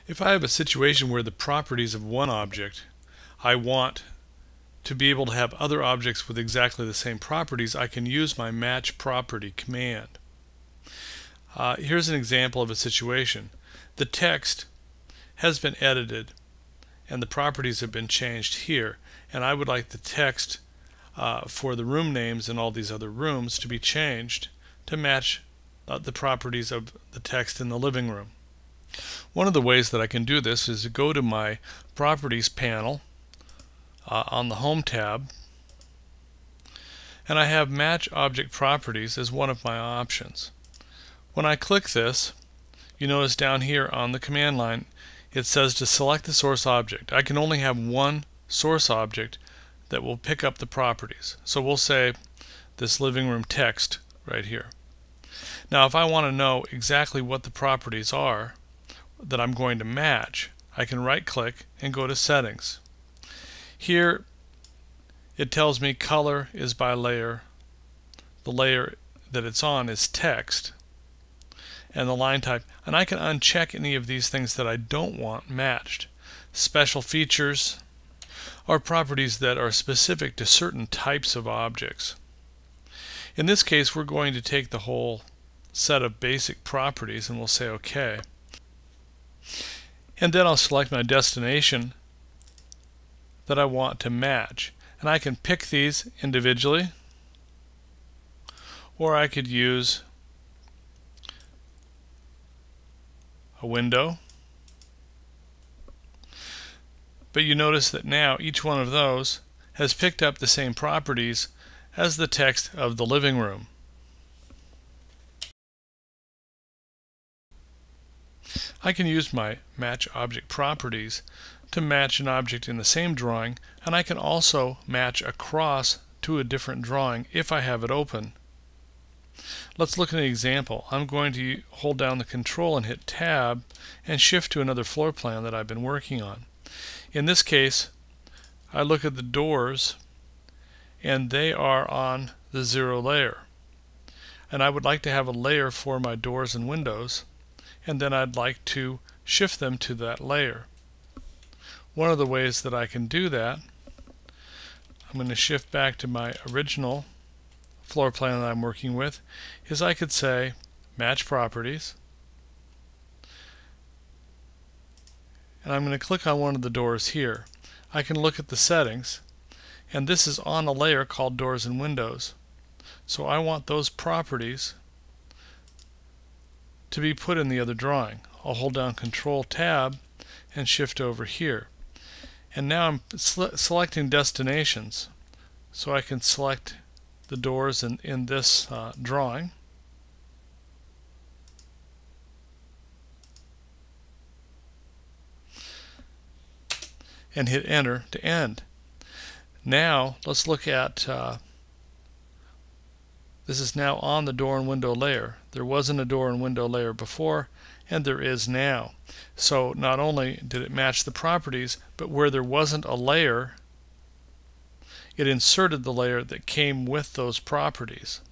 If I have a situation where the properties of one object I want to be able to have other objects with exactly the same properties, I can use my match property command. Here's an example of a situation. The text has been edited and the properties have been changed here, and I would like the text for the room names and all these other rooms to be changed to match the properties of the text in the living room. One of the ways that I can do this is to go to my Properties panel on the Home tab, and I have Match Object Properties as one of my options. When I click this, you notice down here on the command line it says to select the source object. I can only have one source object that will pick up the properties. So we'll say this living room text right here. Now if I want to know exactly what the properties are that I'm going to match, I can right click and go to Settings. Here it tells me color is by layer. The layer that it's on is text, and the line type, and I can uncheck any of these things that I don't want matched. Special features are properties that are specific to certain types of objects. In this case, we're going to take the whole set of basic properties and we'll say OK. And then I'll select my destination that I want to match. And I can pick these individually, or I could use a window. But you notice that now each one of those has picked up the same properties as the text of the living room. I can use my Match Object Properties to match an object in the same drawing, and I can also match across to a different drawing if I have it open. Let's look at an example. I'm going to hold down the Control and hit Tab and shift to another floor plan that I've been working on. In this case, I look at the doors and they are on the 0 layer. And I would like to have a layer for my doors and windows, and then I'd like to shift them to that layer. One of the ways that I can do that, I'm going to shift back to my original floor plan that I'm working with, is I could say Match Properties, and I'm going to click on one of the doors here. I can look at the settings, and this is on a layer called Doors and Windows. So I want those properties to be put in the other drawing. I'll hold down Control Tab and shift over here. And now I'm selecting destinations, so I can select the doors in this drawing. And hit Enter to end. Now let's look at this is now on the door and window layer. There wasn't a door and window layer before, and there is now. So not only did it match the properties, but where there wasn't a layer, it inserted the layer that came with those properties.